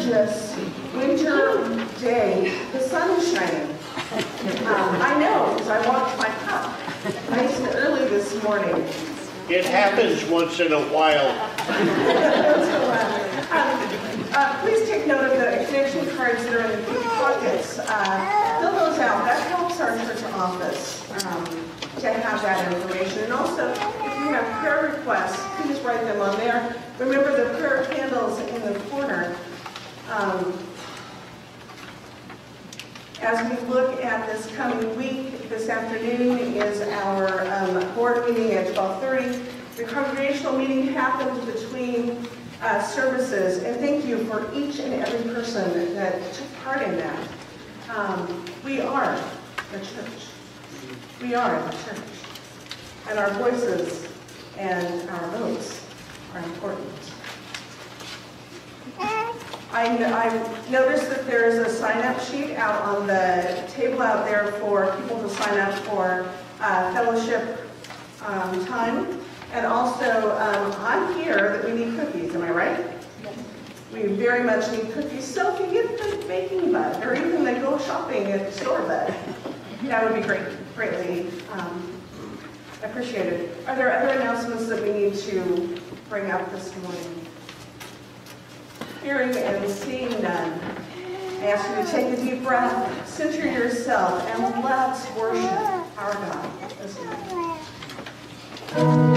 gorgeous winter day. The sun is shining. I know, because I walked my pup nice and early this morning. It happens once in a while. Please take note of the connection cards that are in the pockets. Fill those out. That helps our church office to have that information. And also, if you have prayer requests, please write them on there. Remember the prayer candles in the corner. As we look at this coming week, this afternoon is our board meeting at 12:30. The congregational meeting happens between services, and thank you for each and every person that took part in that. We are the church. We are the church. And our voices and our votes are important. I noticed that there is a sign-up sheet out on the table out there for people to sign up for fellowship time. And also, I'm here that we need cookies, am I right? Yes. We very much need cookies. So if you get the baking bud, or even the go shopping at the store bud, that would be greatly appreciated. Are there other announcements that we need to bring up this morning? Hearing and seeing none, I ask you to take a deep breath, center yourself, and let's worship our God this morning. Free.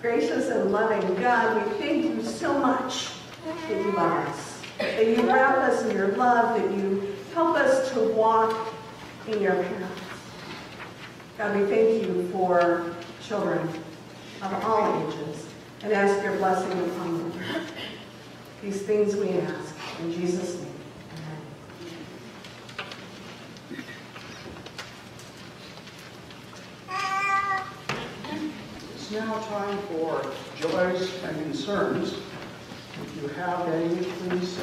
Gracious and loving God, we thank you so much that you love us, that you wrap us in your love, that you help us to walk in your paths. God, we thank you for children of all ages and ask your blessing upon them. These things we ask in Jesus' name. It's now time for joys and concerns. If you have any, please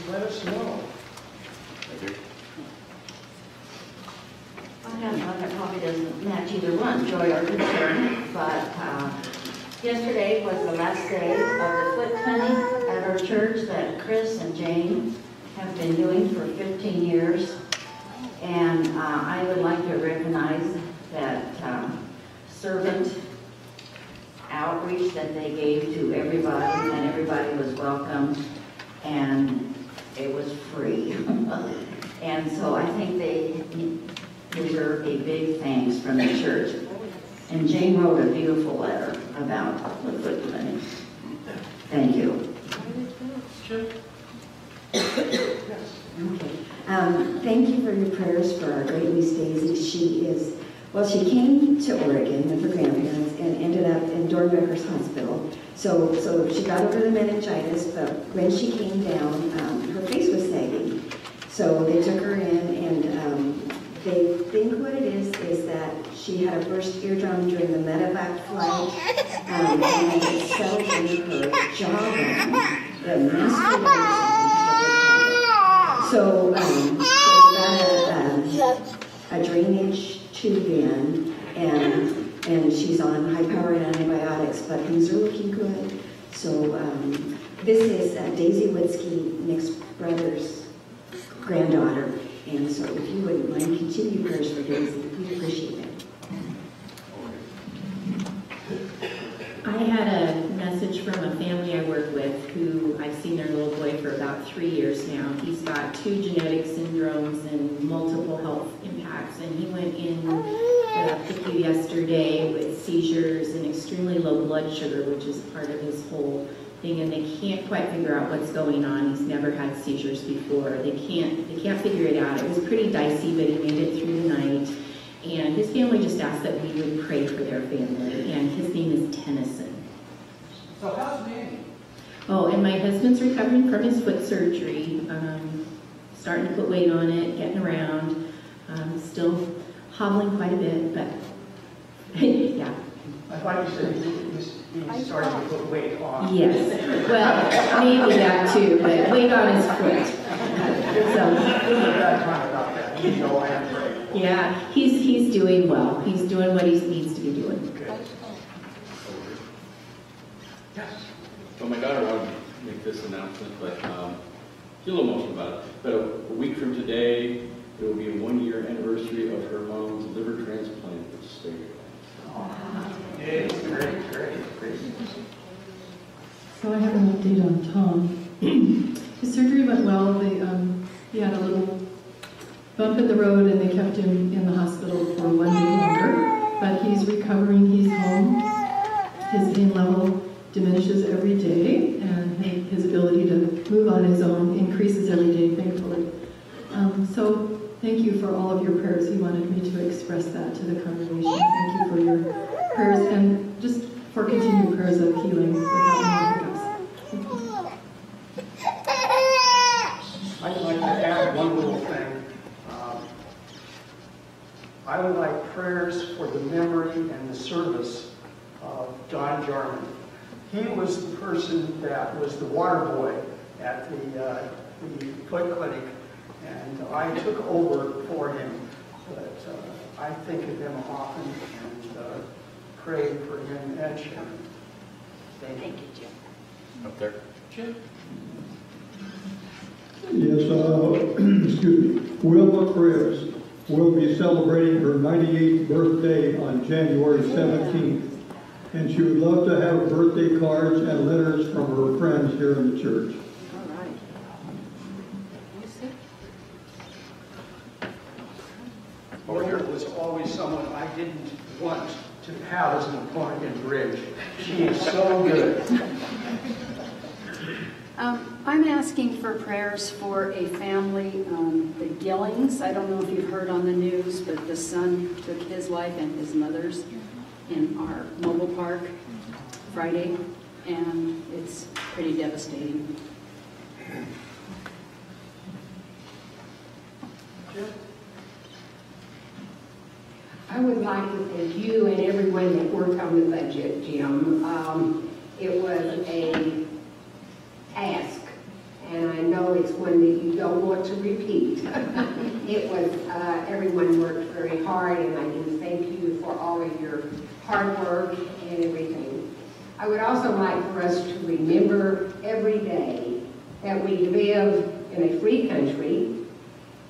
let us know. I have one that probably doesn't match either one, joy or concern, but yesterday was the last day of the foot clinic at our church that Chris and Jane have been doing for 15 years. And I would like to recognize that servant outreach that they gave to everybody, and everybody was welcome, and it was free. And so I think they deserve a big thanks from the church. And Jane wrote a beautiful letter about the foot clinic. Thank you. Okay. Thank you for your prayers for our great niece Daisy. She came to Oregon with her grandparents and ended up in Dornbecker's Hospital. So she got over the meningitis, but when she came down, her face was sagging. So they took her in, and they think what it is that she had a burst eardrum during the medevac flight, and it settled in her jawbone, the mastoid. So she's got a drainage tube in, and she's on high-powered antibiotics, but things are looking good. So this is Daisy Witzke, Nick's brother's granddaughter, and so if you wouldn't mind, continue prayers for Daisy, we appreciate it. I had a message from a family I work with who I've seen their little boy for about 3 years now. He's got 2 genetic syndromes and multiple health impacts, and he went in PICU yesterday with seizures and extremely low blood sugar, which is part of his whole thing, and they can't quite figure out what's going on. He's never had seizures before. They can't figure it out. It was pretty dicey, but he made it through the night. And his family just asked that we would pray for their family, and his name is Tennyson. So how's Danny? Oh, and my husband's recovering from his foot surgery, starting to put weight on it, getting around, still hobbling quite a bit, but yeah. I thought you said he's starting to put weight on. Yes, well, maybe that too, but weight on his foot. Yeah, he's doing well. He's doing what he needs to be doing. Okay. Yes. Well, my daughter wanted to make this announcement, but she's a little emotional about it. But a week from today, it will be a 1-year anniversary of her mom's liver transplant, which stayed. Yeah, great. So I have an update on Tom. His surgery went well. He had a little bump in the road, and they kept him in the hospital for 1 day longer. But he's recovering. He's home. His pain level diminishes every day, and his ability to move on his own increases every day, thankfully. So thank you for all of your prayers. He wanted me to express that to the congregation. Thank you for your prayers, and just for continued prayers of healing without any hiccups. I'd like to add one little thing. I would like prayers for the memory and the service of Don Jarman. He was the person that was the water boy at the foot clinic, and I took over for him. But I think of him often and pray for him and Sharon. Thank you, Jim. Up there. Jim? Yes, excuse me. Wilma Chris will be celebrating her 98th birthday on January 17th. And she would love to have birthday cards and letters from her friends here in the church. All right. Wilma was always someone I didn't want to to have as an opponent in bridge. She is so good. I'm asking for prayers for a family, the Gillings. I don't know if you've heard on the news, but the son took his life and his mother's in our mobile park Friday, and it's pretty devastating. I would like to thank you and everyone that worked on the budget, Jim. It was a task, and I know it's one that you don't want to repeat. It was, everyone worked very hard, and I do thank you for all of your hard work and everything. I would also like for us to remember every day that we live in a free country,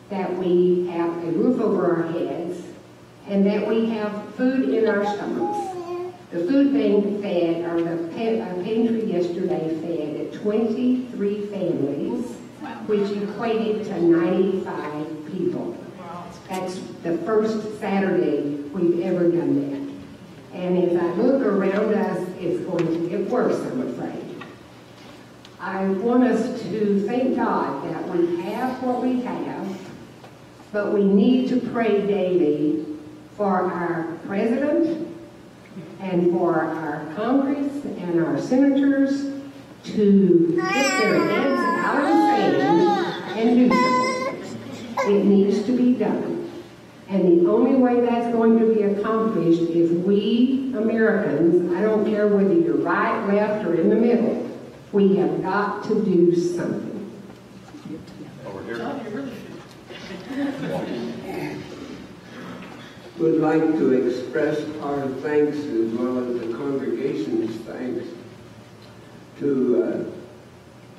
that we have a roof over our heads, and that we have food in our stomachs. The food bank fed, or the pantry yesterday fed at 23 families, which equated to 95 people. That's the first Saturday we've ever done that. And as I look around us, it's going to get worse, I'm afraid. I want us to thank God that we have what we have, but we need to pray daily for our president and for our Congress and our senators to get their heads out of the sand and do something. It needs to be done. And the only way that's going to be accomplished is we Americans, I don't care whether you're right, left, or in the middle, we have got to do something. Over here. Would like to express our thanks as well as the congregation's thanks to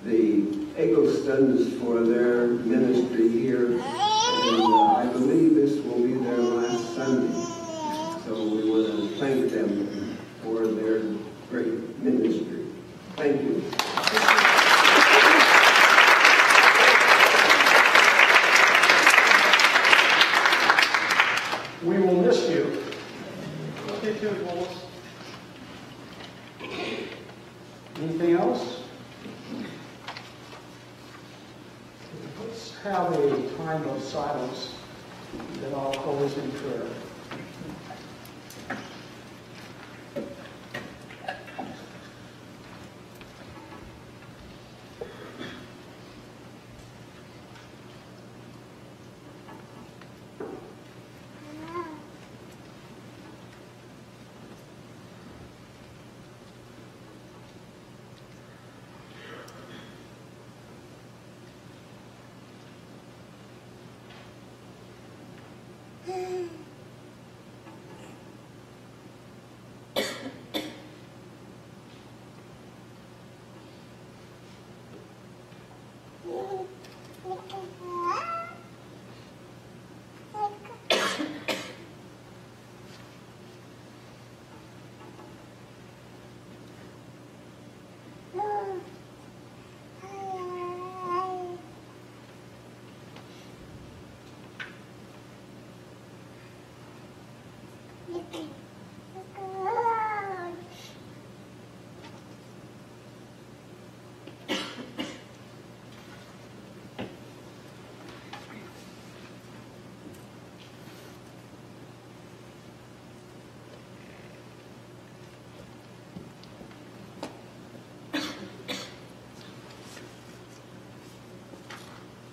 the Egglestons for their ministry here. And I believe this will be their last Sunday. So we want to thank them for their great ministry. Thank you. We will miss you. Anything else? Let's have a time of silence, then I'll close in prayer.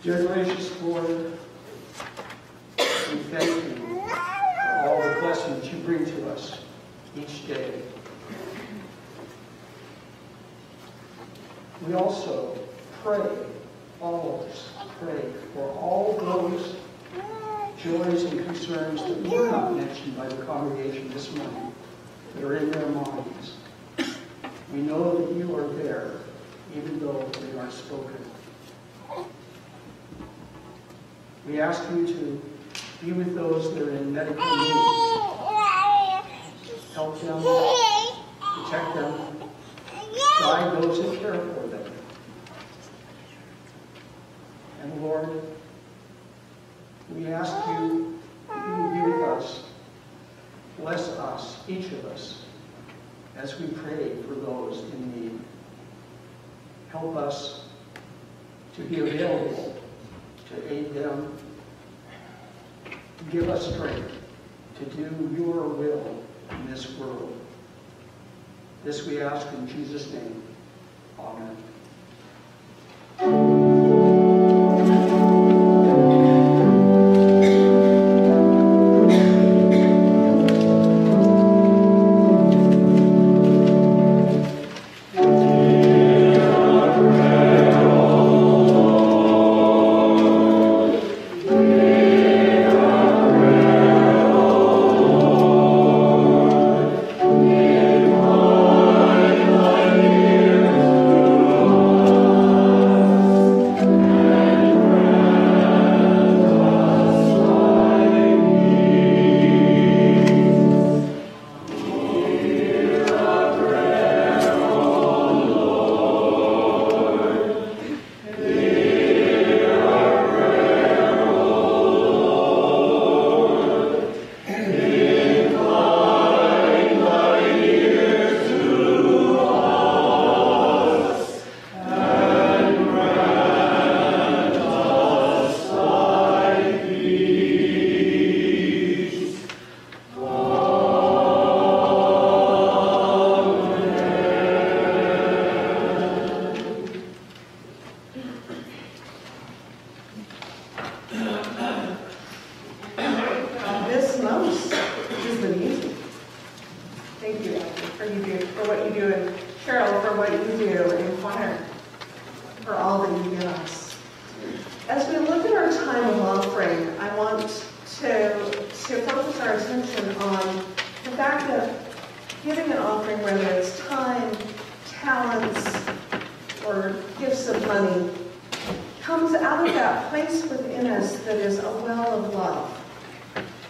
Dear gracious Lord, we thank you for all the blessings you bring to us each day. We also pray, all of us pray, for all those joys and concerns that were not mentioned by the congregation this morning, that are in their minds. We know that you are there, even though they aren't spoken. We ask you to be with those that are in medical need. Help them, protect them, guide those that care for them. And Lord, we ask you that you will be with us bless us, each of us, as we pray for those in need. Help us to be available to aid them. Give us strength to do your will in this world. This we ask in Jesus' name. Amen. for what you do, and Cheryl, for what you do, and Connor, for all that you give us. As we look at our time of offering, I want to focus our attention on the fact that giving an offering, whether it's time, talents, or gifts of money, comes out of that place within us that is a well of love.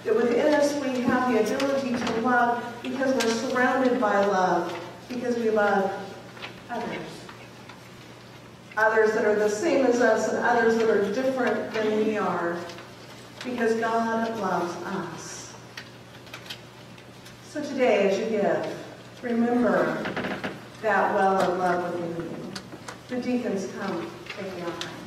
That within us we have the ability to love because we're surrounded by love, because we love others. Others that are the same as us and others that are different than we are, because God loves us. So today, as you give, remember that well of love within you. The deacons come, take the offering.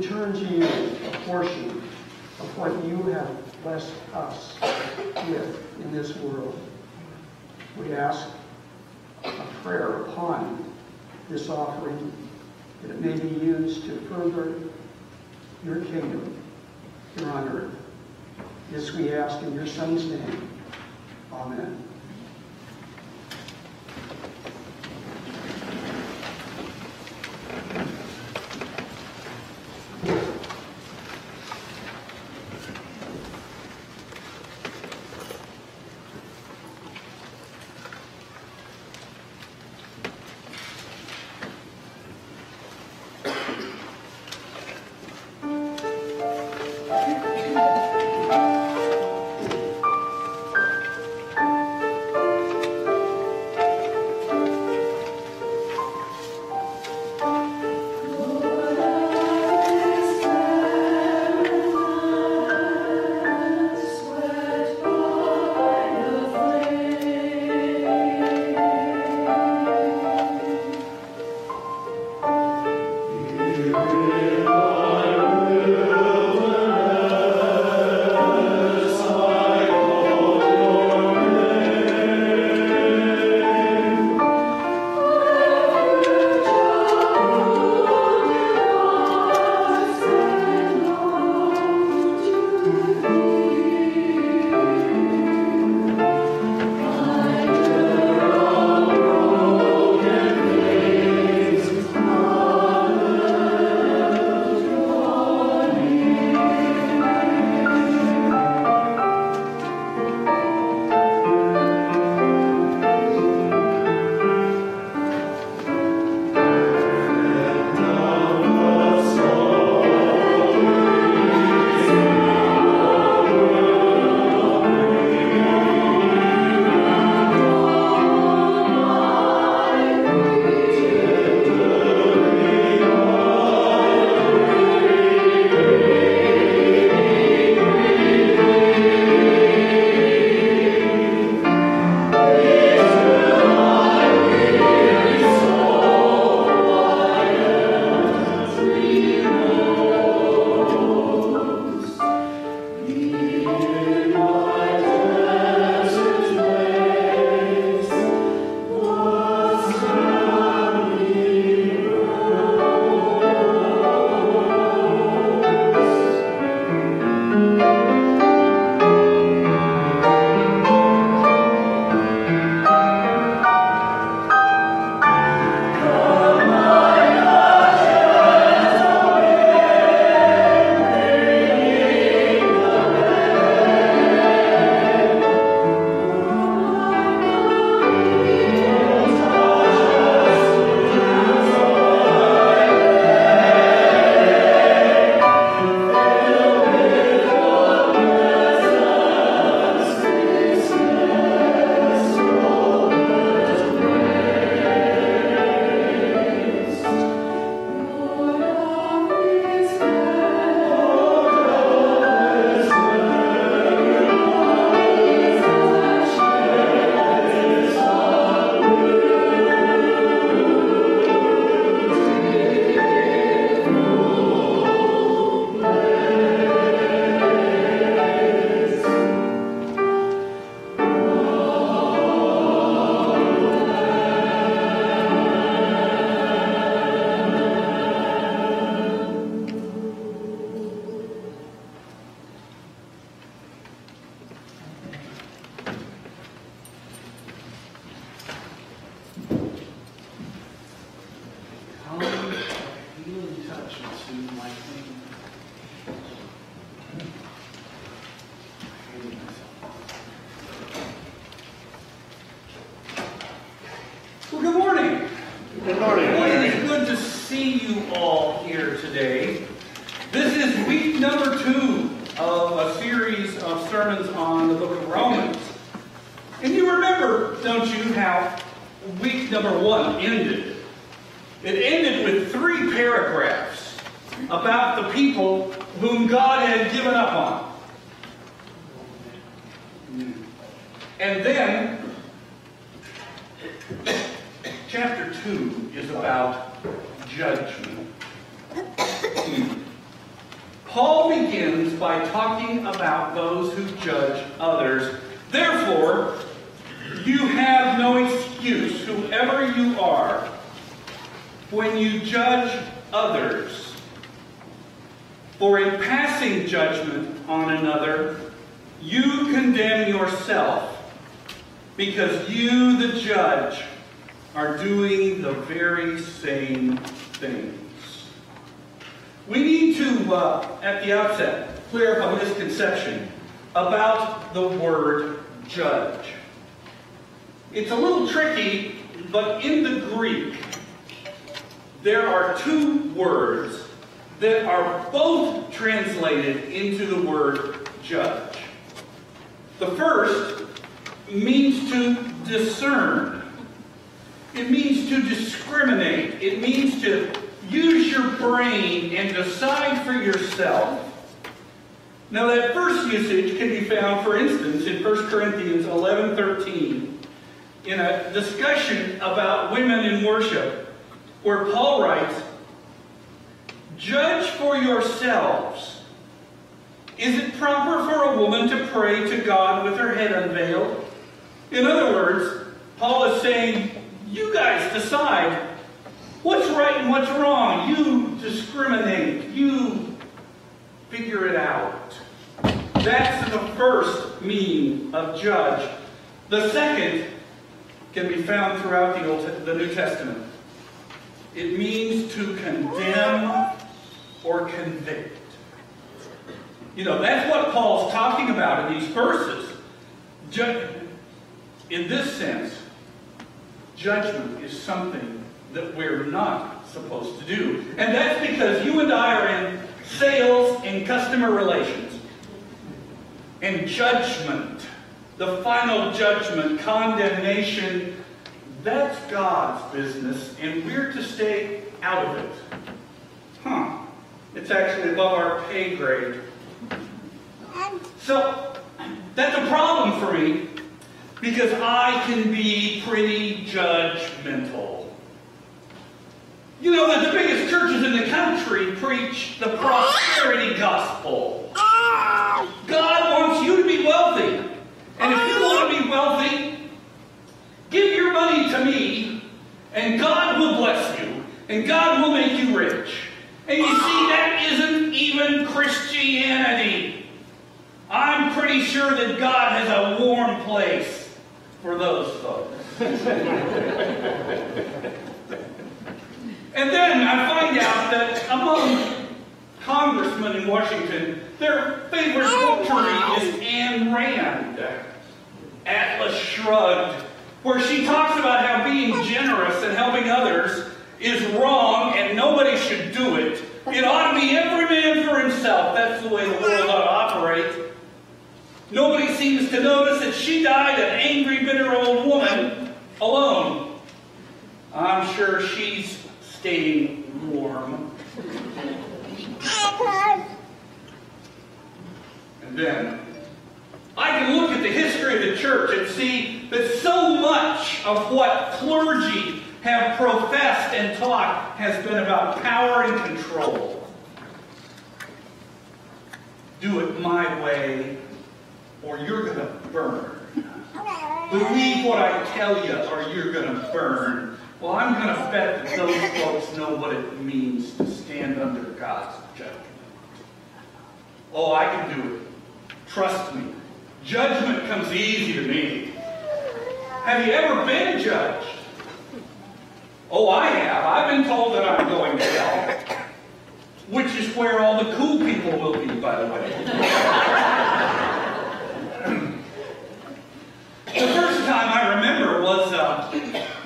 return to you a portion of what you have blessed us with in this world. We ask a prayer upon this offering that it may be used to further your kingdom here on earth. This we ask in your Son's name. Amen. Paul begins by talking about those who judge others. Therefore, you have no excuse, whoever you are, when you judge others. For in passing judgment on another, you condemn yourself, because you, the judge, are doing the very same things. We need to, at the outset, clear up a misconception about the word judge. It's a little tricky, but in the Greek, there are two words that are both translated into the word judge. The first means to discern. It means to discriminate. It means to use your brain and decide for yourself. Now that first usage can be found, for instance, in 1 Corinthians 11:13, in a discussion about women in worship, where Paul writes, "Judge for yourselves. Is it proper for a woman to pray to God with her head unveiled?" In other words, Paul is saying, you guys decide what's right and what's wrong. You discriminate. You figure it out. That's the first meaning of judge. The second can be found throughout the New Testament. It means to condemn or convict. You know, that's what Paul's talking about in these verses. In this sense, judgment is something that we're not supposed to do. And that's because you and I are in sales and customer relations. And judgment, the final judgment, condemnation, that's God's business, and we're to stay out of it. It's actually above our pay grade. So, that's a problem for me, because I can be pretty judgmental. You know that the biggest churches in the country preach the prosperity gospel. God wants you to be wealthy. And if you want to be wealthy, give your money to me, and God will bless you, and God will make you rich. And you see, that isn't even Christianity. I'm pretty sure that God has a warm place for those folks. And then I find out that among congressmen in Washington, their favorite book to read is Ayn Rand, Atlas Shrugged, where she talks about how being generous and helping others is wrong and nobody should do it. It ought to be every man for himself. That's the way the world ought to operate. Nobody seems to notice that she died an angry, bitter old woman alone. I'm sure she's staying warm. And then I can look at the history of the church and see that so much of what clergy have professed and taught has been about power and control. Do it my way, or you're going to burn. Believe what I tell you, or you're going to burn. Well, I'm going to bet that those folks know what it means to stand under God's judgment. Oh, I can do it. Trust me. Judgment comes easy to me. Have you ever been judged? Oh, I have. I've been told that I'm going to hell. Which is where all the cool people will be, by the way. The first time I remember was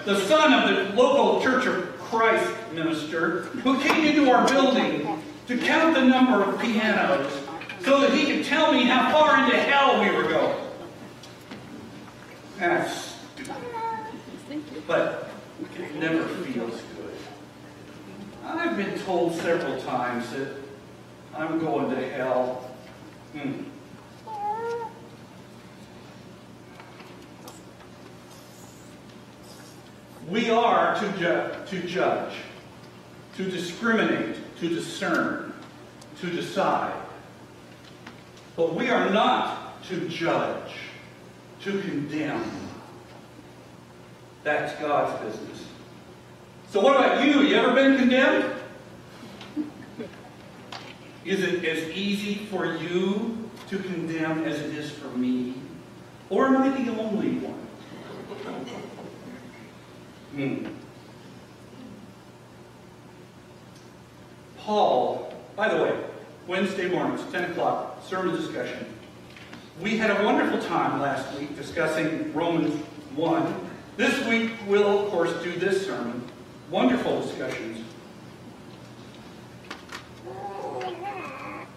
the son of the local Church of Christ minister who came into our building to count the number of pianos so that he could tell me how far into hell we were going. That's stupid. But it never feels good. I've been told several times that I'm going to hell. We are to judge, to discriminate, to discern, to decide. But we are not to judge, to condemn. That's God's business. So what about you? You ever been condemned? Is it as easy for you to condemn as it is for me? Or am I the only one? Paul, by the way, Wednesday mornings, 10 o'clock, sermon discussion. We had a wonderful time last week discussing Romans 1. This week we'll, of course, do this sermon. Wonderful discussions.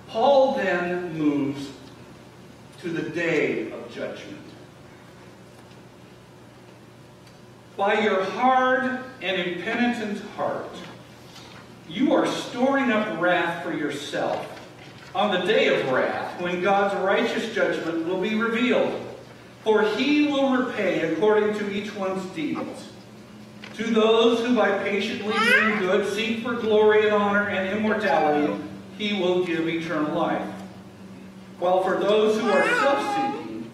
Paul then moves to the day of judgment. By your hard and impenitent heart, you are storing up wrath for yourself on the day of wrath, when God's righteous judgment will be revealed. For he will repay according to each one's deeds. To those who by patiently doing good seek for glory and honor and immortality, he will give eternal life. While for those who are self-seeking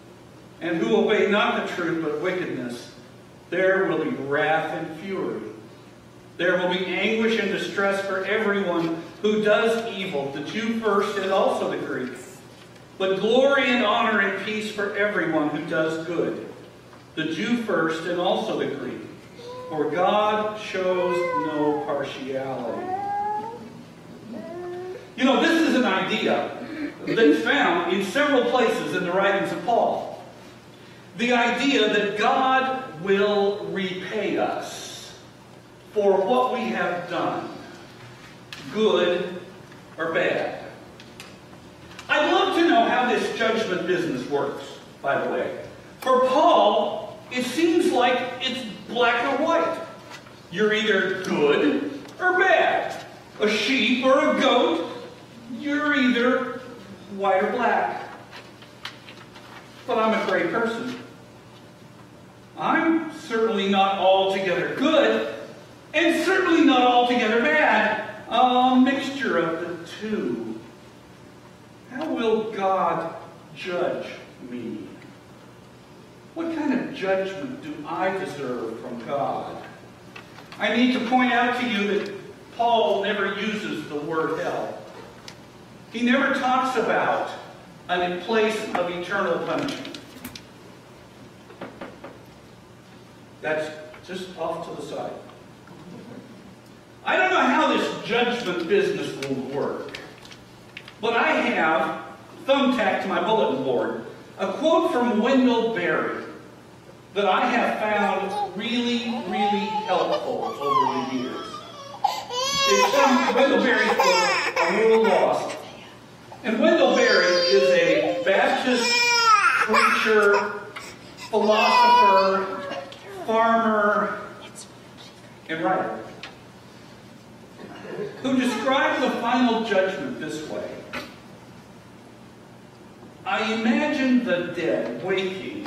and who obey not the truth but wickedness, there will be wrath and fury. There will be anguish and distress for everyone who does evil, the Jew first and also the Greek. But glory and honor and peace for everyone who does good, the Jew first and also the Greek. For God shows no partiality. You know, this is an idea that's found in several places in the writings of Paul. The idea that God will repay us for what we have done, good or bad. I'd love to know how this judgment business works, by the way. For Paul, it seems like it's black or white. You're either good or bad. A sheep or a goat, you're either white or black. But I'm a great person. I'm certainly not altogether good, and certainly not altogether bad. A mixture of the two. How will God judge me? What kind of judgment do I deserve from God? I need to point out to you that Paul never uses the word hell. He never talks about a place of eternal punishment. That's just off to the side. I don't know how this judgment business will work, but I have, thumbtacked to my bulletin board, a quote from Wendell Berry that I have found really, really helpful over the years. It's from Wendell Berry's book, A Little Lost. And Wendell Berry is a Baptist preacher, philosopher, farmer, and writer, who describes the final judgment this way. I imagine the dead waking,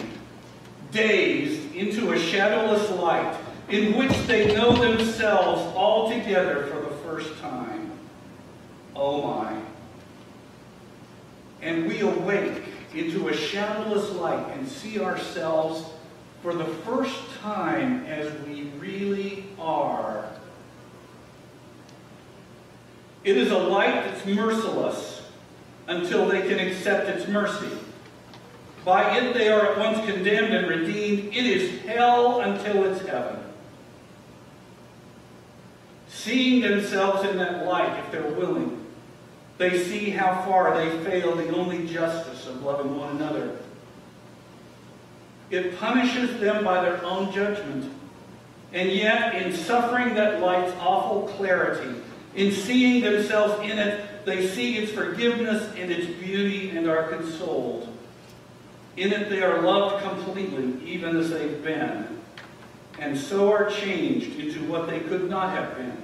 dazed into a shadowless light in which they know themselves all together for the first time. Oh my. And we awake into a shadowless light and see ourselves for the first time as we really are. It is a light that's merciless until they can accept its mercy. By it they are at once condemned and redeemed. It is hell until it's heaven. Seeing themselves in that light, if they're willing, they see how far they fail the only justice of loving one another. It punishes them by their own judgment. And yet, in suffering that light's awful clarity, in seeing themselves in it, they see its forgiveness and its beauty and are consoled. In it they are loved completely, even as they've been, and so are changed into what they could not have been.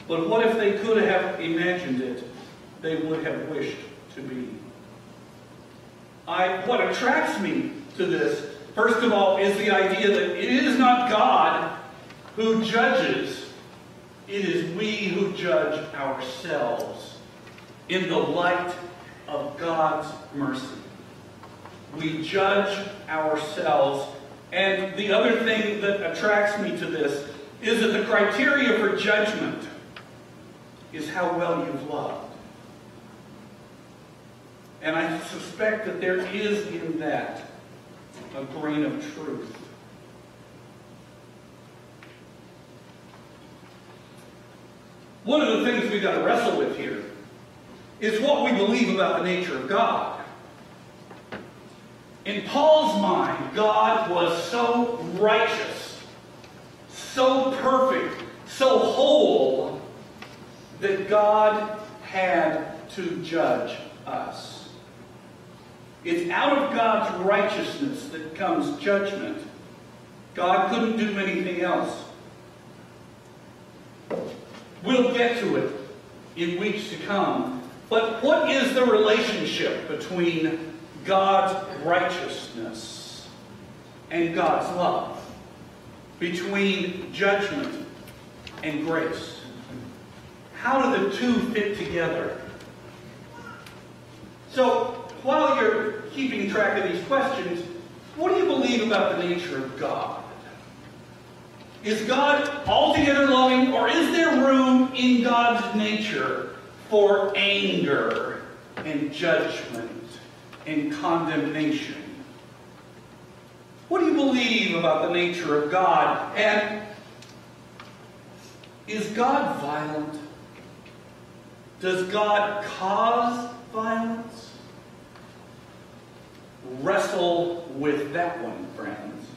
But what if they could have imagined it, they would have wished to be. What attracts me to this, first of all, is the idea that it is not God who judges, it is we who judge ourselves in the light of God's mercy. We judge ourselves. And the other thing that attracts me to this is that the criteria for judgment is how well you've loved. And I suspect that there is in that a grain of truth. One of the things we've got to wrestle with here is what we believe about the nature of God. In Paul's mind, God was so righteous, so perfect, so whole, that God had to judge us. It's out of God's righteousness that comes judgment. God couldn't do anything else. We'll get to it in weeks to come. But what is the relationship between God's righteousness and God's love? Between judgment and grace? How do the two fit together? So, while you're keeping track of these questions, what do you believe about the nature of God? Is God altogether loving, or is there room in God's nature for anger and judgment and condemnation? What do you believe about the nature of God? And is God violent? Does God cause violence? Wrestle with that one, friends.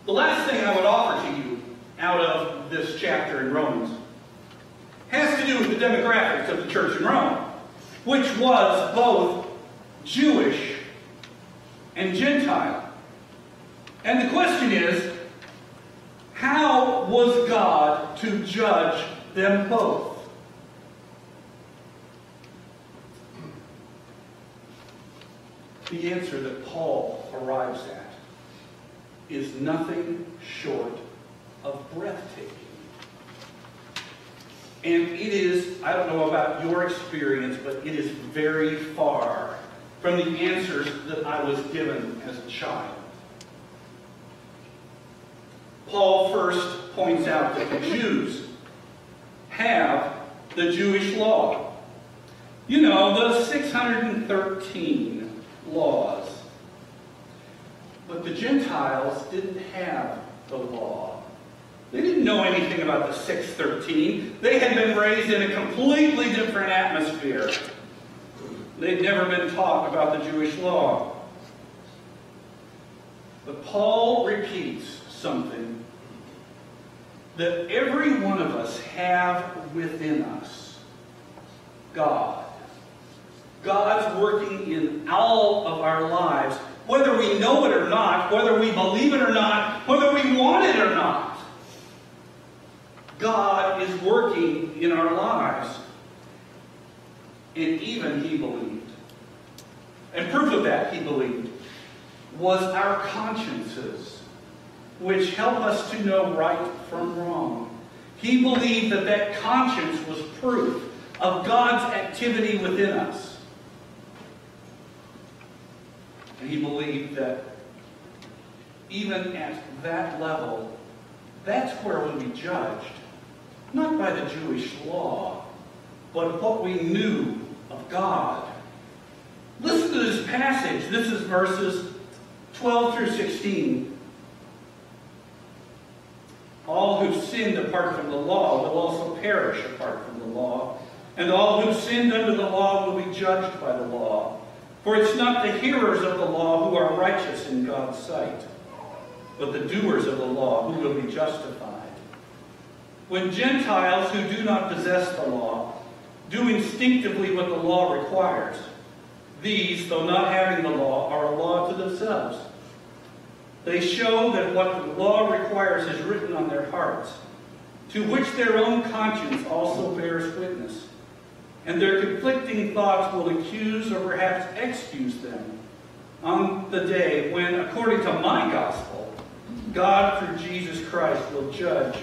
The last thing I would offer to you out of this chapter in Romans has to do with the demographics of the church in Rome, which was both Jewish and Gentile. And the question is, how was God to judge them both? The answer that Paul arrives at is nothing short of breathtaking. And it is, I don't know about your experience, but it is very far from the answers that I was given as a child. Paul first points out that the Jews have the Jewish law. You know, the 613 laws. But the Gentiles didn't have the law. They didn't know anything about the 613. They had been raised in a completely different atmosphere. They'd never been taught about the Jewish law. But Paul repeats something that every one of us have within us. God. God's working in all of our lives, whether we know it or not, whether we believe it or not, whether we want it or not. God is working in our lives. And even He believed. And proof of that, He believed, was our consciences, which help us to know right from wrong. He believed that that conscience was proof of God's activity within us. And he believed that even at that level, that's where we'll be judged. Not by the Jewish law, but what we knew of God. Listen to this passage. This is verses 12 through 16. All who sinned apart from the law will also perish apart from the law. And all who sinned under the law will be judged by the law. For it's not the hearers of the law who are righteous in God's sight, but the doers of the law who will be justified. When Gentiles who do not possess the law do instinctively what the law requires, these, though not having the law, are a law to themselves. They show that what the law requires is written on their hearts, to which their own conscience also bears witness. And their conflicting thoughts will accuse or perhaps excuse them on the day when, according to my gospel, God through Jesus Christ will judge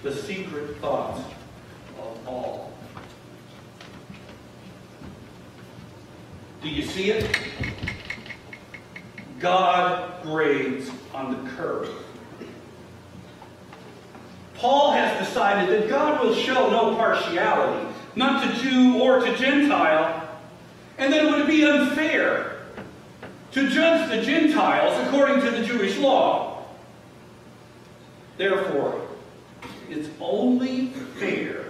the secret thoughts of all. Do you see it? God grades on the curve. Paul has decided that God will show no partiality, not to Jew or to Gentile, and that it would be unfair to judge the Gentiles according to the Jewish law. Therefore, it's only fair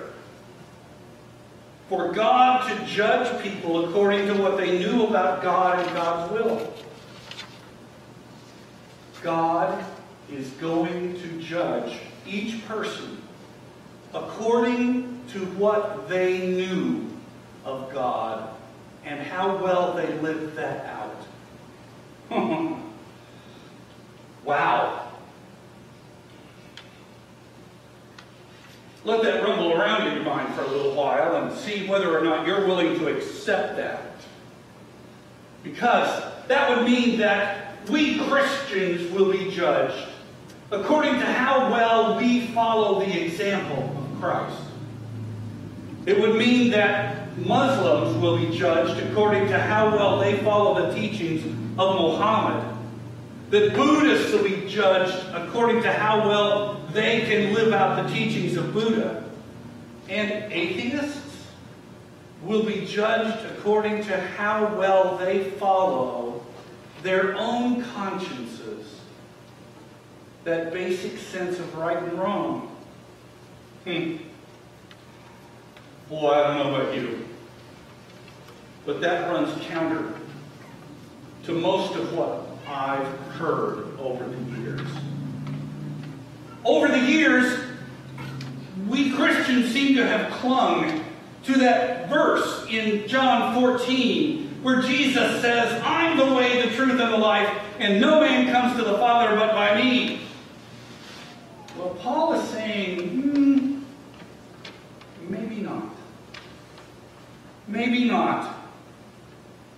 for God to judge people according to what they knew about God and God's will. God is going to judge each person according to what they knew of God and how well they lived that out. Wow. Let that rumble around in your mind for a little while and see whether or not you're willing to accept that. Because that would mean that we Christians will be judged according to how well we follow the example of Christ. It would mean that Muslims will be judged according to how well they follow the teachings of Muhammad. That Buddhists will be judged according to how well they can live out the teachings of Buddha. And atheists will be judged according to how well they follow their own consciences. That basic sense of right and wrong. Boy, I don't know about you, but that runs counter to most of what I've heard over the years. Over the years, we Christians seem to have clung to that verse in John 14 where Jesus says, I'm the way, the truth, and the life, and no man comes to the Father but by me. Well, Paul is saying, maybe not. Maybe not.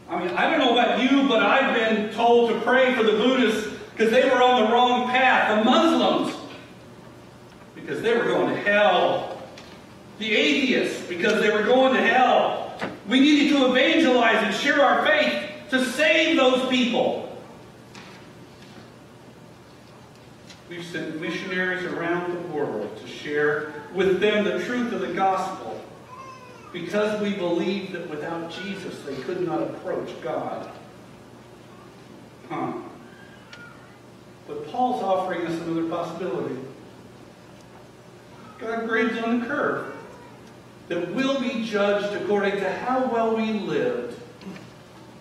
I mean, I don't know about you, but I've been told to pray for the Buddhists because they were on the wrong path. The Muslims, because they were going to hell. The atheists, because they were going to hell. We needed to evangelize and share our faith to save those people. We've sent missionaries around the world to share with them the truth of the gospel because we believe that without Jesus they could not approach God. But Paul's offering us another possibility. God grades on the curve that we'll be judged according to how well we lived,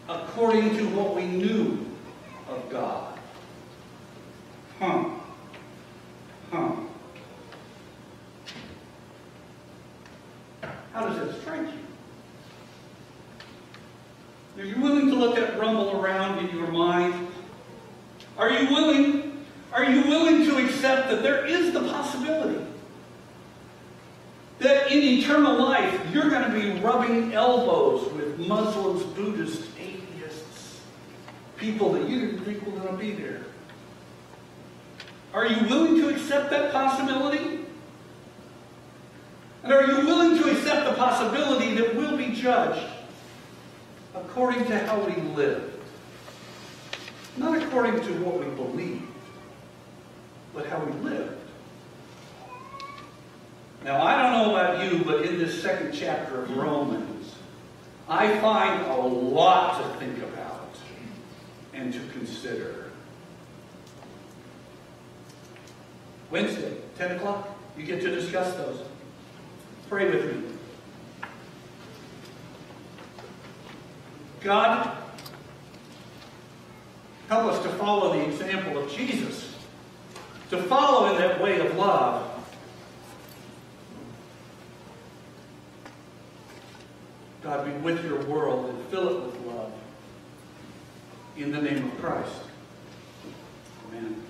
according to what we knew of God. How does that strike you? Are you willing to let that rumble around in your mind? Are you willing to accept that there is the possibility that in eternal life you're going to be rubbing elbows with Muslims, Buddhists, atheists, people that you didn't think were going to be there? Are you willing to accept that possibility? And are you willing to accept the possibility that we'll be judged according to how we lived? Not according to what we believed, but how we lived. Now, I don't know about you, but in this second chapter of Romans, I find a lot to think about and to consider. Wednesday, 10 o'clock, you get to discuss those. Pray with me. God, help us to follow the example of Jesus, to follow in that way of love. God, be with your world and fill it with love. In the name of Christ. Amen.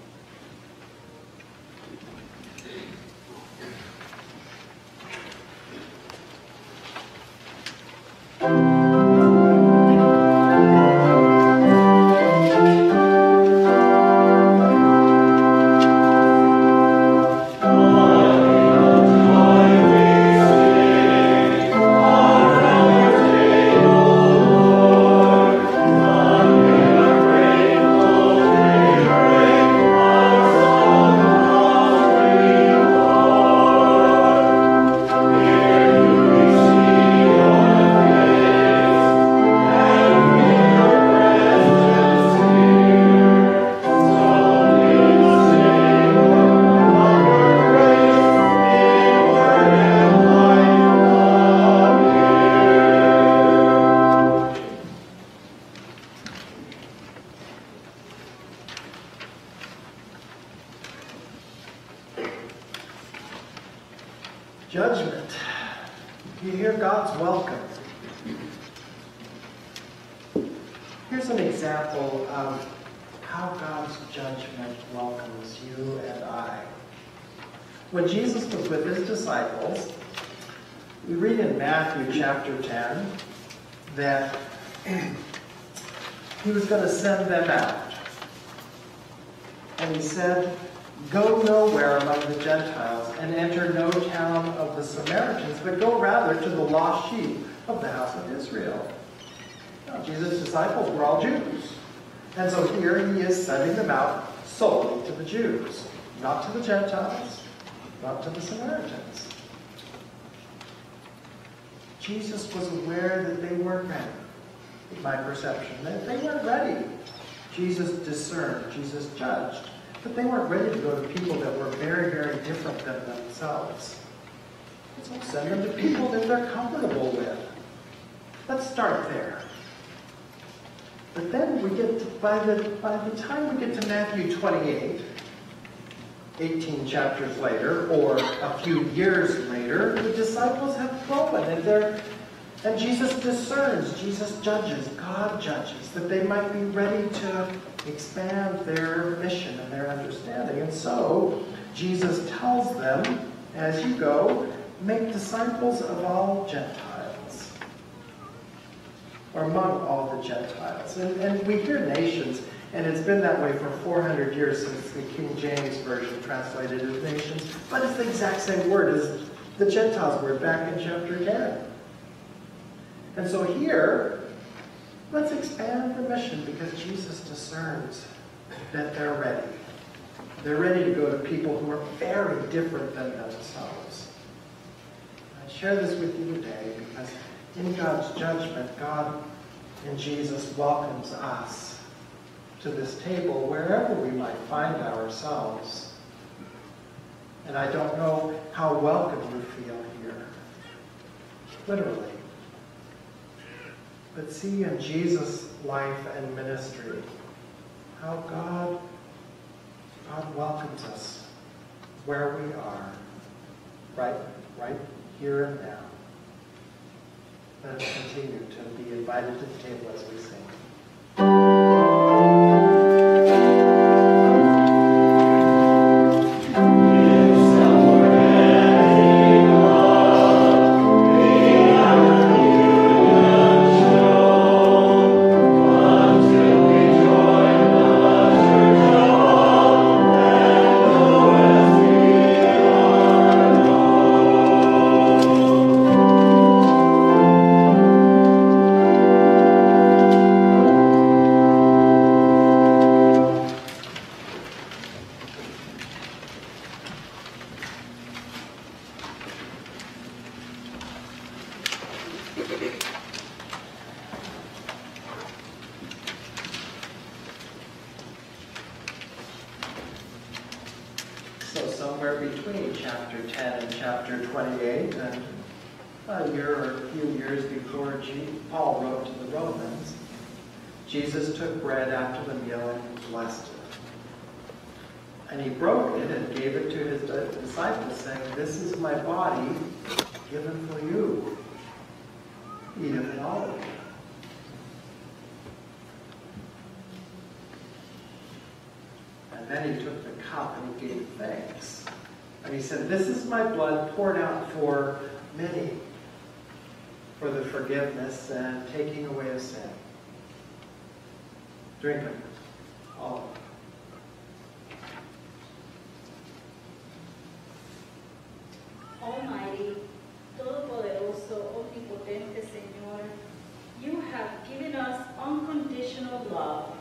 Judgment. You hear God's welcome. Here's an example of how God's judgment welcomes you and I. When Jesus was with his disciples, we read in Matthew chapter 10 that he was going to send them out. And he said, "Go nowhere among the Gentiles and enter no town of the Samaritans, but go rather to the lost sheep of the house of Israel." Now, Jesus' disciples were all Jews. And so here he is sending them out solely to the Jews, not to the Gentiles, not to the Samaritans. Jesus was aware that they weren't ready, in my perception. They weren't ready. Jesus discerned, Jesus judged. But they weren't ready to go to people that were very, very different than themselves. So send them to people that they're comfortable with. Let's start there. But then we get to, by the time we get to Matthew 28, 18 chapters later, or a few years later, the disciples have grown, and Jesus discerns, Jesus judges, God judges, that they might be ready to expand their mission and their understanding. And so, Jesus tells them, as you go, make disciples of all Gentiles, or among all the Gentiles. And we hear nations, and it's been that way for 400 years since the King James Version translated as nations, but it's the exact same word as the Gentiles word back in chapter 10. And so here, let's expand the mission because Jesus discerns that they're ready. They're ready to go to people who are very different than themselves. I share this with you today because in God's judgment, God and Jesus welcomes us to this table wherever we might find ourselves. And I don't know how welcome you feel here, literally. But see in Jesus' life and ministry how God welcomes us where we are, right here and now. Let us continue to be invited to the table as we sing. So somewhere between chapter 10 and chapter 28, and a year or a few years before Paul wrote to the Romans, Jesus took bread after the meal and blessed it. And he broke it and gave it to his disciples, saying, "This is my body given for you. Eat of it all of you." And then he took the cup and he gave thanks. And he said, "This is my blood poured out for many for the forgiveness and taking away of sin. Drink it, all of it." Almighty, Todopoderoso, Omnipotente Señor, you have given us unconditional love.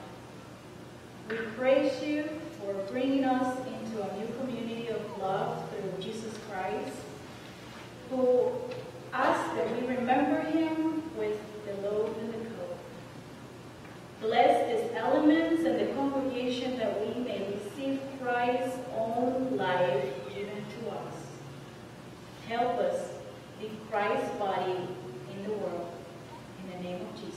We praise you for bringing us into a new community of love through Jesus Christ, who asks that we remember him with the load and the coat. Bless these elements and the congregation that we may receive Christ's own life given to us. Help us be Christ's body in the world. In the name of Jesus.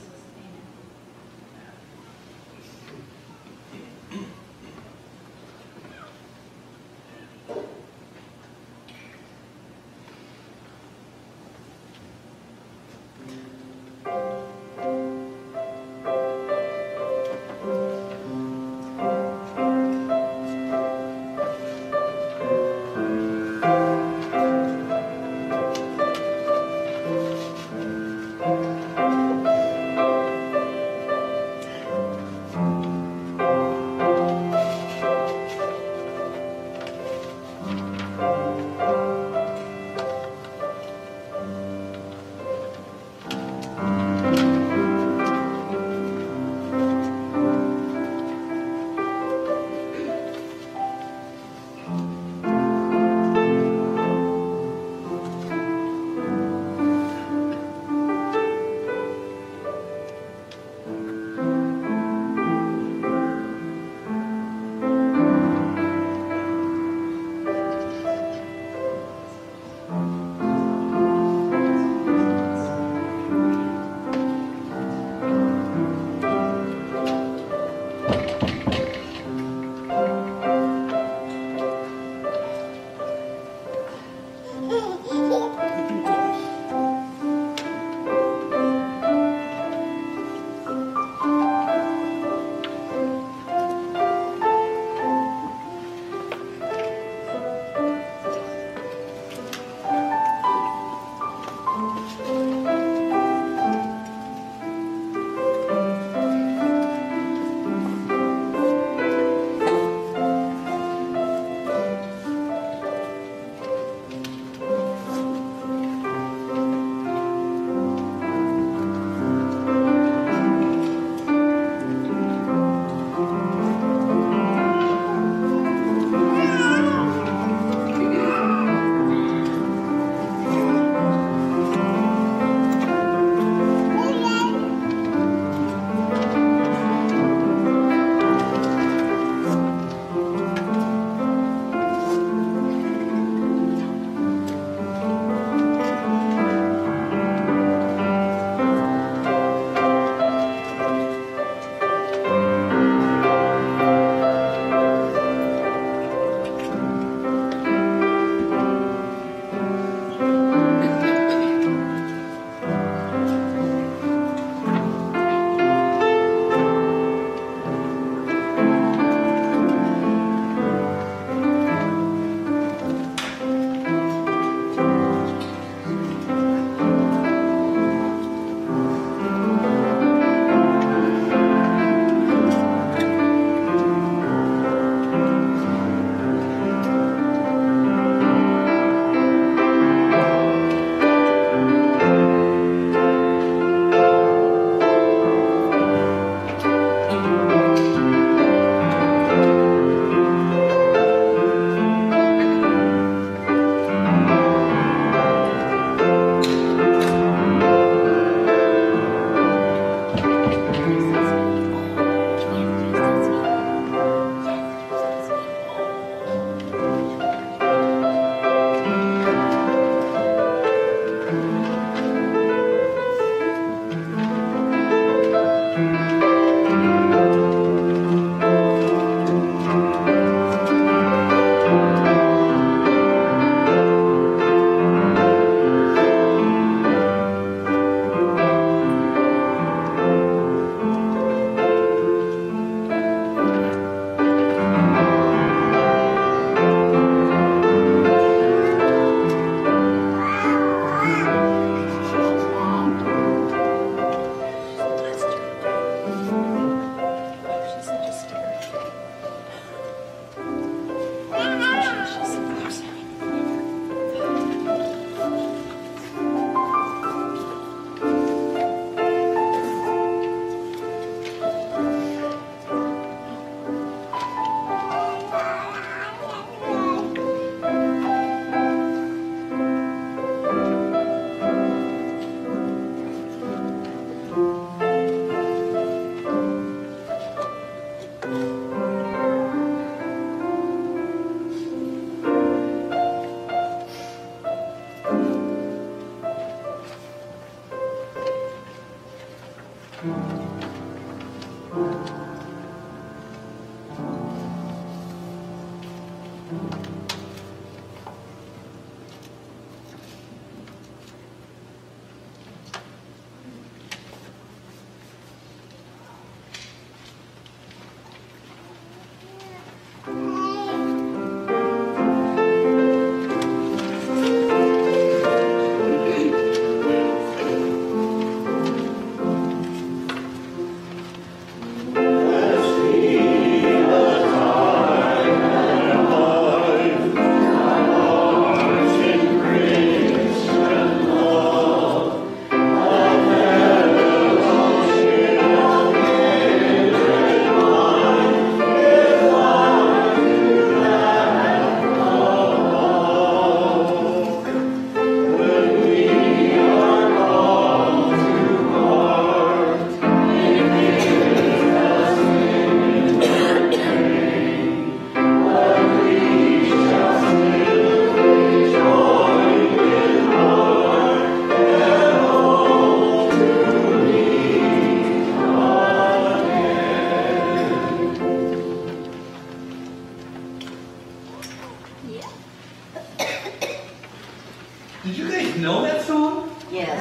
Did you guys know that song? Yes.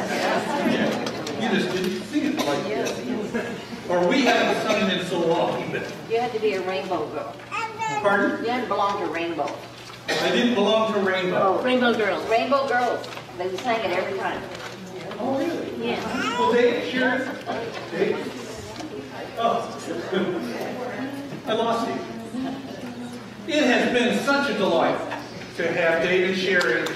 You just didn't sing it like this. Or we haven't sung it in so long. But... You had to be a rainbow girl. Pardon? You had to belong to Rainbow. I didn't belong to Rainbow. Oh, Rainbow Girls. Rainbow Girls. They sang it every time. Oh, really? Yeah. Well, Dave, Sharon, Dave. Oh, I lost you. It has been such a delight to have Dave and Sharon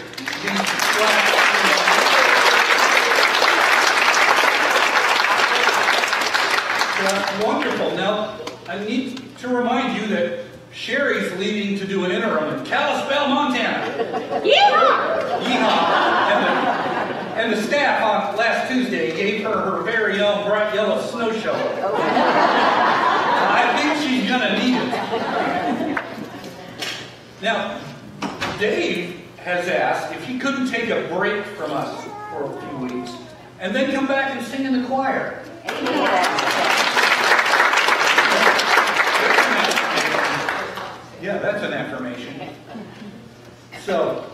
That's wonderful. Now, I need to remind you that Sherry's leaving to do an interim in Kalispell, Montana. Yeehaw! Yeehaw! And the staff on last Tuesday gave her very own bright yellow snow shovel. I think she's going to need it. Now, Dave has asked if he couldn't take a break from us for a few weeks and then come back and sing in the choir. Yeah, that's an affirmation. So,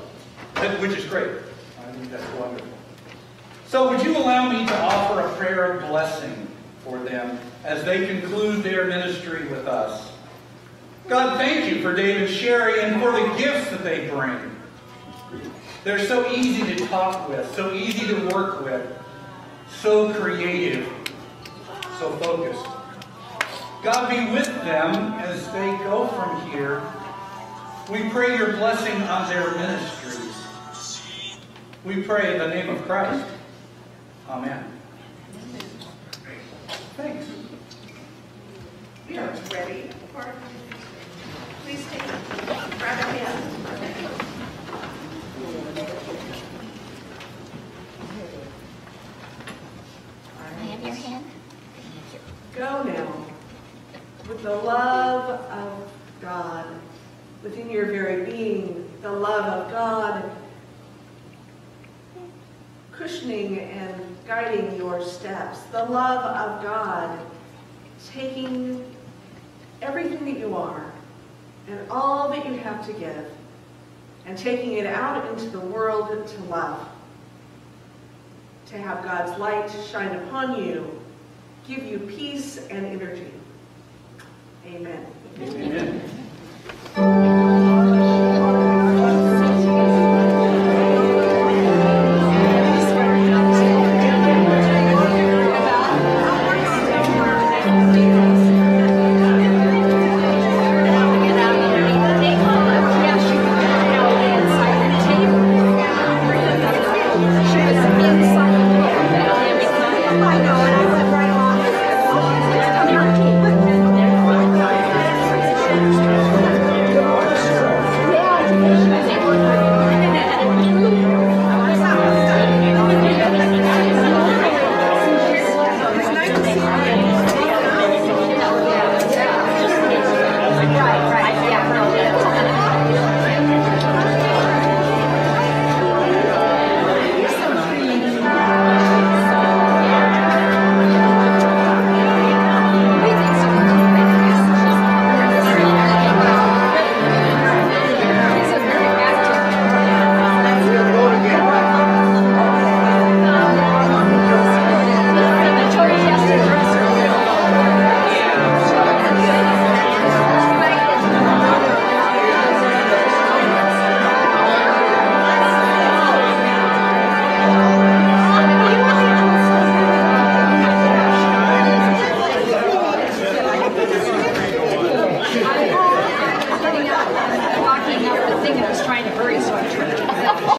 which is great. I think that's wonderful. So would you allow me to offer a prayer of blessing for them as they conclude their ministry with us? God, thank you for Dave and Sherry and for the gifts that they bring. They're so easy to talk with, so easy to work with, so creative, so focused. God, be with them as they go from here. We pray your blessing on their ministries. We pray in the name of Christ. Amen. Thanks. We are ready for, please take, grab a hand. I have your hand. Go now with the love of God within your very being, the love of God cushioning and guiding your steps, the love of God taking everything that you are and all that you have to give and taking it out into the world to love, to have God's light shine upon you, give you peace and energy. Amen. Amen.